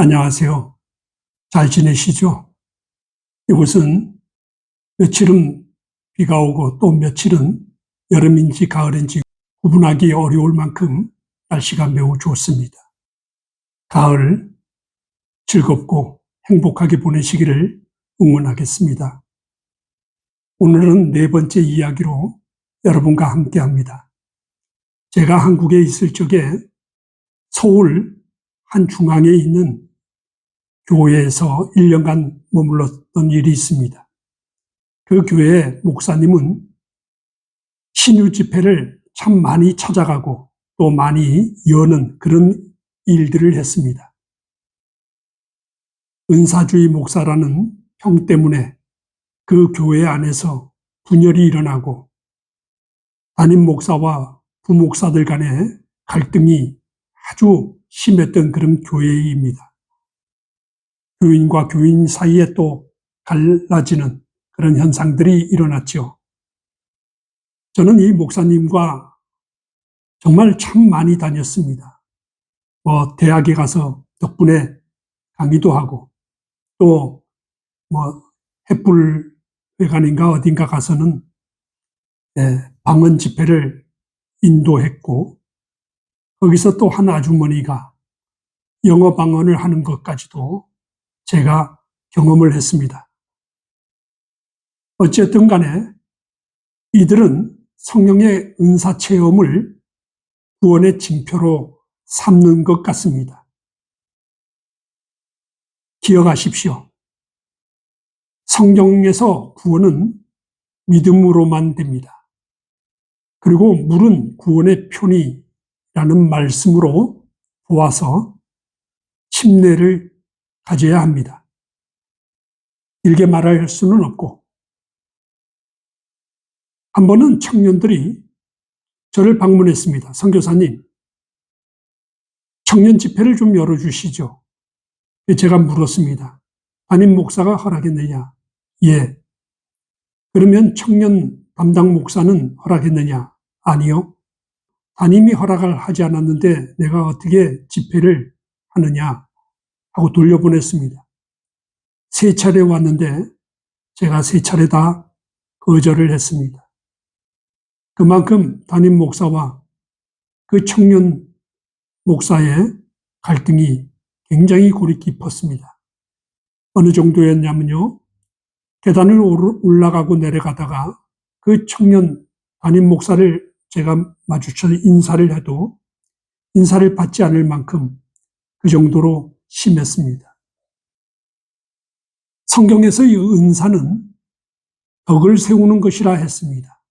안녕하세요. 잘 지내시죠? 이곳은 며칠은 비가 오고 또 며칠은 여름인지 가을인지 구분하기 어려울 만큼 날씨가 매우 좋습니다. 가을 즐겁고 행복하게 보내시기를 응원하겠습니다. 오늘은 네 번째 이야기로 여러분과 함께 합니다. 제가 한국에 있을 적에 서울 한 중앙에 있는 교회에서 1년간 머물렀던 일이 있습니다. 그 교회 목사님은 신유 집회를 참 많이 찾아가고 또 많이 여는 그런 일들을 했습니다. 은사주의 목사라는 평 때문에 그 교회 안에서 분열이 일어나고 담임 목사와 부목사들 간의 갈등이 아주 심했던 그런 교회입니다. 교인과 교인 사이에 또 갈라지는 그런 현상들이 일어났죠. 저는 이 목사님과 정말 참 많이 다녔습니다. 대학에 가서 덕분에 강의도 하고 또 햇불회관인가 어딘가 가서는 방언 집회를 인도했고 거기서 또 한 아주머니가 영어 방언을 하는 것까지도 제가 경험을 했습니다. 어쨌든 간에 이들은 성령의 은사 체험을 구원의 징표로 삼는 것 같습니다. 기억하십시오. 성경에서 구원은 믿음으로만 됩니다. 그리고 물은 구원의 표니라는 말씀으로 보아서 침례를 가져야 합니다. 길게 말할 수는 없고 한 번은 청년들이 저를 방문했습니다. 선교사님, 청년 집회를 좀 열어주시죠. 제가 물었습니다. 담임 목사가 허락했느냐? 예. 그러면 청년 담당 목사는 허락했느냐? 아니요. 담임이 허락을 하지 않았는데 내가 어떻게 집회를 하느냐? 하고 돌려보냈습니다. 3차례 왔는데 제가 3차례 다 거절을 했습니다. 그만큼 담임 목사와 그 청년 목사의 갈등이 굉장히 골이 깊었습니다. 어느 정도였냐면요. 계단을 올라가고 내려가다가 그 청년 담임 목사를 제가 마주쳐 인사를 해도 인사를 받지 않을 만큼 그 정도로 심했습니다. 성경에서 이 은사는 덕을 세우는 것이라 했습니다.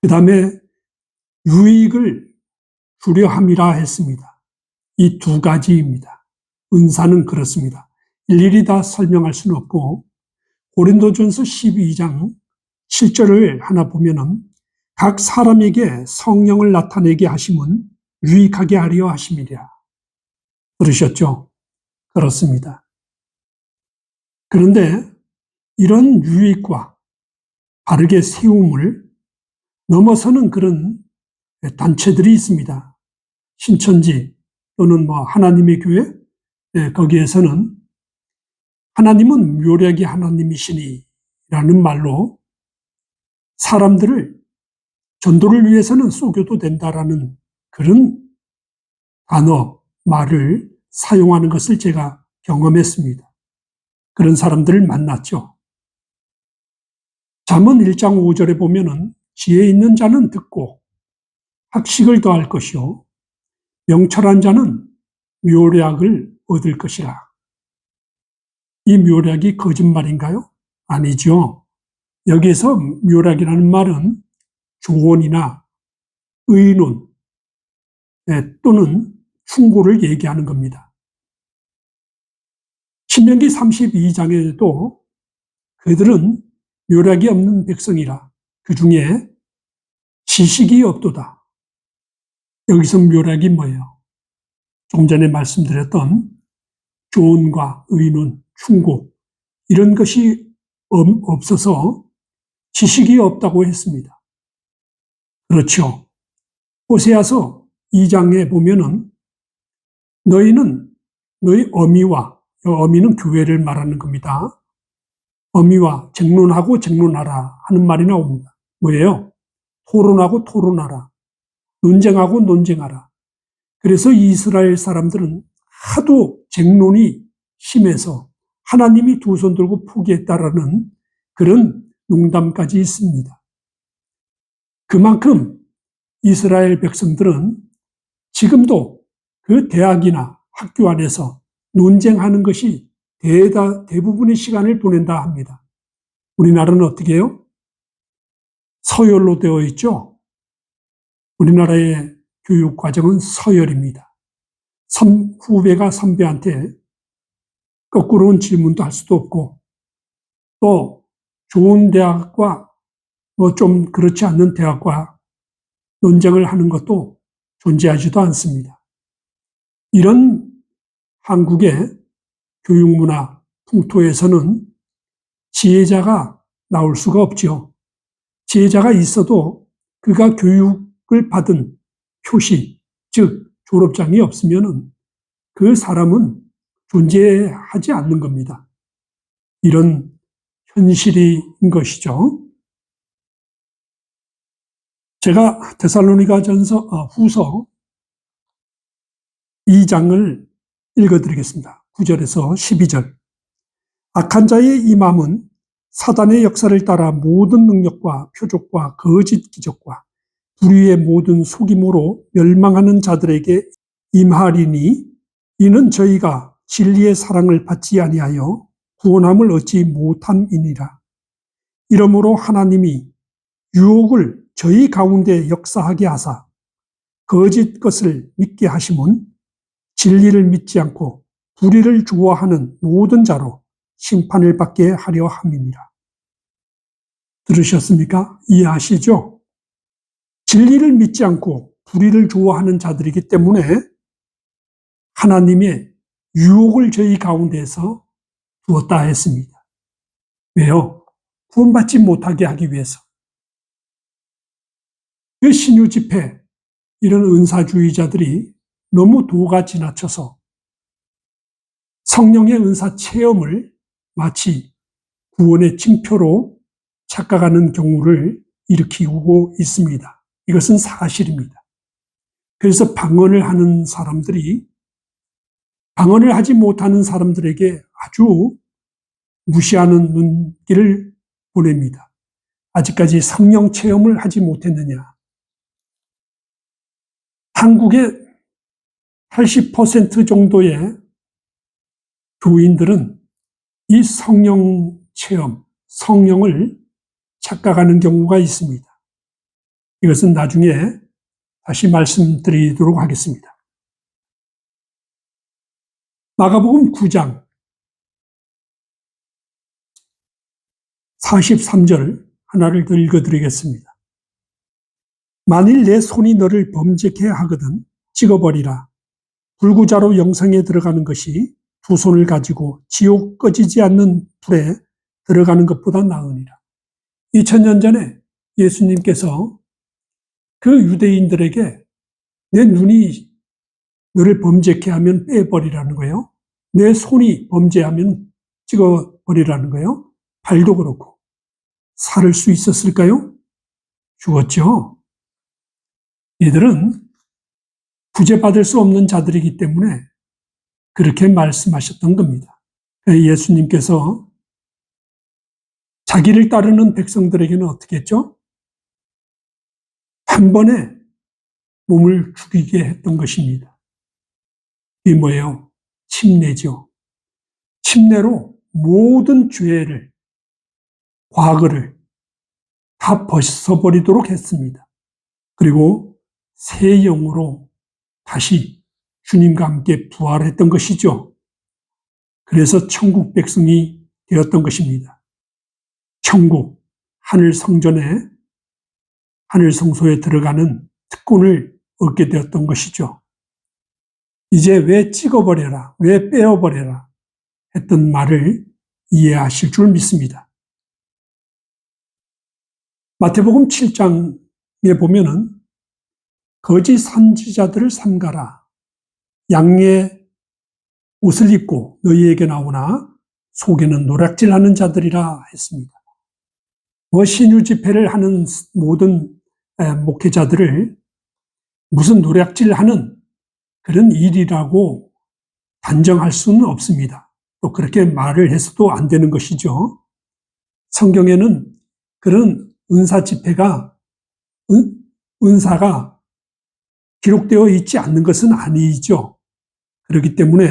그 다음에 유익을 주려 함이라 했습니다. 이 두 가지입니다. 은사는 그렇습니다. 일일이 다 설명할 수는 없고 고린도전서 12장 7절을 하나 보면은 각 사람에게 성령을 나타내게 하심은 유익하게 하려 하심이랴. 들으셨죠? 그렇습니다. 그런데 이런 유익과 바르게 세움을 넘어서는 그런 단체들이 있습니다. 신천지 또는 하나님의 교회, 거기에서는 하나님은 묘력이 하나님이시니 라는 말로 사람들을 전도를 위해서는 속여도 된다라는 그런 단어, 말을 사용하는 것을 제가 경험했습니다. 그런 사람들을 만났죠. 잠언 1장 5절에 보면은 지혜 있는 자는 듣고 학식을 더할 것이요 명철한 자는 묘략을 얻을 것이라. 이 묘략이 거짓말인가요? 아니죠. 여기에서 묘략이라는 말은 조언이나 의논 또는 충고를 얘기하는 겁니다. 신명기 32장에도 그들은 묘략이 없는 백성이라 그 중에 지식이 없도다. 여기서 묘략이 뭐예요? 좀 전에 말씀드렸던 조언과 의논, 충고 이런 것이 없어서 지식이 없다고 했습니다. 그렇죠. 호세아서 2장에 보면은 너희는 너희 어미는 교회를 말하는 겁니다. 어미와 쟁론하라 하는 말이 나옵니다. 뭐예요? 토론하고 토론하라. 논쟁하고 논쟁하라. 그래서 이스라엘 사람들은 하도 쟁론이 심해서 하나님이 두 손 들고 포기했다라는 그런 농담까지 있습니다. 그만큼 이스라엘 백성들은 지금도 그 대학이나 학교 안에서 논쟁하는 것이 대부분의 시간을 보낸다 합니다. 우리나라는 어떻게 해요? 서열로 되어 있죠. 우리나라의 교육 과정은 서열입니다. 후배가 선배한테 거꾸로는 질문도 할 수도 없고, 또 좋은 대학과 좀 그렇지 않는 대학과 논쟁을 하는 것도 존재하지도 않습니다. 이런 한국의 교육문화, 풍토에서는 지혜자가 나올 수가 없죠. 지혜자가 있어도 그가 교육을 받은 표시, 즉 졸업장이 없으면 그 사람은 존재하지 않는 겁니다. 이런 현실인 것이죠. 제가 후서 2장을 읽어드리겠습니다. 9절에서 12절. 악한 자의 이 마음은 사단의 역사를 따라 모든 능력과 표적과 거짓 기적과 불의의 모든 속임으로 멸망하는 자들에게 임하리니, 이는 저희가 진리의 사랑을 받지 아니하여 구원함을 얻지 못함이니라. 이러므로 하나님이 유혹을 저희 가운데 역사하게 하사 거짓 것을 믿게 하심은 진리를 믿지 않고 불의를 좋아하는 모든 자로 심판을 받게 하려 함이니라. 들으셨습니까? 이해하시죠? 진리를 믿지 않고 불의를 좋아하는 자들이기 때문에 하나님의 유혹을 저희 가운데에서 두었다 했습니다. 왜요? 구원받지 못하게 하기 위해서. 그 신유 집회, 이런 은사주의자들이 너무 도가 지나쳐서 성령의 은사 체험을 마치 구원의 징표로 착각하는 경우를 일으키고 있습니다. 이것은 사실입니다. 그래서 방언을 하지 못하는 사람들에게 아주 무시하는 눈길을 보냅니다. 아직까지 성령 체험을 하지 못했느냐. 한국의 80% 정도의 교인들은 이 성령 체험, 성령을 착각하는 경우가 있습니다. 이것은 나중에 다시 말씀드리도록 하겠습니다. 마가복음 9장 43절 하나를 더 읽어드리겠습니다. 만일 내 손이 너를 범죄케 하거든 찍어버리라. 불구자로 영생에 들어가는 것이 두 손을 가지고 지옥 꺼지지 않는 불에 들어가는 것보다 나으니라. 2000년 전에 예수님께서 그 유대인들에게 내 눈이 너를 범죄케 하면 빼버리라는 거예요. 내 손이 범죄하면 찍어버리라는 거예요. 발도 그렇고. 살을 수 있었을까요? 죽었죠. 이들은 구제받을 수 없는 자들이기 때문에 그렇게 말씀하셨던 겁니다. 예수님께서 자기를 따르는 백성들에게는 어떻게 했죠? 한 번에 몸을 죽이게 했던 것입니다. 이게 뭐예요? 침례죠. 침례로 모든 죄를, 과거를 다 벗어버리도록 했습니다. 그리고 새 영으로 다시 주님과 함께 부활했던 것이죠. 그래서 천국 백성이 되었던 것입니다. 천국, 하늘 성전에, 하늘 성소에 들어가는 특권을 얻게 되었던 것이죠. 이제 왜 찍어버려라, 왜 빼어버려라 했던 말을 이해하실 줄 믿습니다. 마태복음 7장에 보면은 거짓 선지자들을 삼가라. 양의 옷을 입고 너희에게 나오나 속에는 노략질하는 자들이라 했습니다. 신유 집회를 하는 모든 목회자들을 무슨 노략질하는 그런 일이라고 단정할 수는 없습니다. 또 그렇게 말을 해서도 안 되는 것이죠. 성경에는 그런 은사 집회가 은사가 기록되어 있지 않는 것은 아니죠. 그렇기 때문에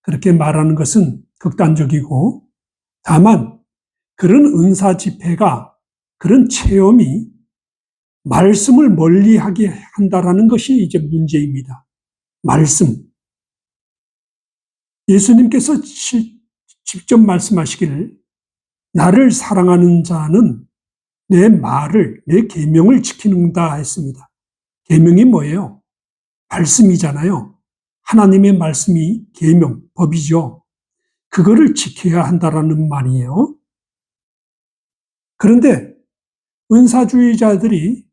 그렇게 말하는 것은 극단적이고, 다만 그런 은사 집회가, 그런 체험이 말씀을 멀리하게 한다라는 것이 이제 문제입니다. 말씀. 예수님께서 직접 말씀하시기를 나를 사랑하는 자는 내 말을, 내 계명을 지키는다 했습니다. 계명이 뭐예요? 말씀이잖아요. 하나님의 말씀이 계명, 법이죠. 그거를 지켜야 한다라는 말이에요. 그런데 은사주의자들이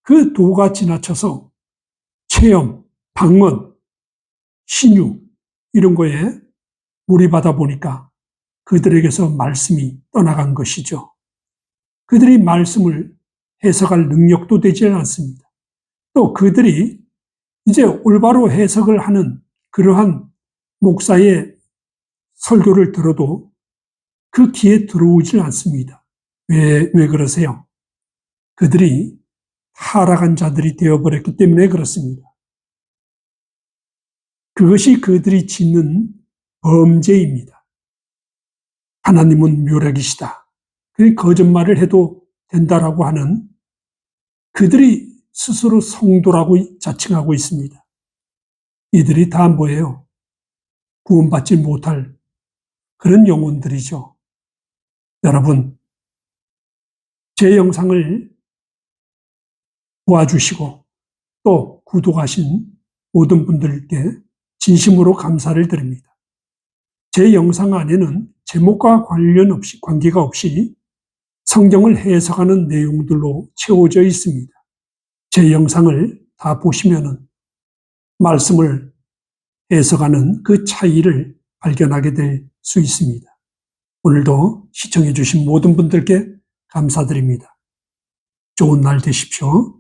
그 도가 지나쳐서 체험, 방언, 신유 이런 거에 몰입하다 보니까 그들에게서 말씀이 떠나간 것이죠. 그들이 말씀을 해석할 능력도 되지 않습니다. 또 그들이 이제 올바로 해석을 하는 그러한 목사의 설교를 들어도 그 귀에 들어오질 않습니다. 왜 그러세요? 그들이 타락한 자들이 되어버렸기 때문에 그렇습니다. 그것이 그들이 짓는 범죄입니다. 하나님은 묘략이시다. 그 거짓말을 해도 된다라고 하는, 그들이 스스로 성도라고 자칭하고 있습니다. 이들이 다 뭐예요? 구원받지 못할 그런 영혼들이죠. 여러분, 제 영상을 도와주시고 또 구독하신 모든 분들께 진심으로 감사를 드립니다. 제 영상 안에는 제목과 관계가 없이 성경을 해석하는 내용들로 채워져 있습니다. 제 영상을 다 보시면은 말씀을 해석하는 그 차이를 발견하게 될 수 있습니다. 오늘도 시청해 주신 모든 분들께 감사드립니다. 좋은 날 되십시오.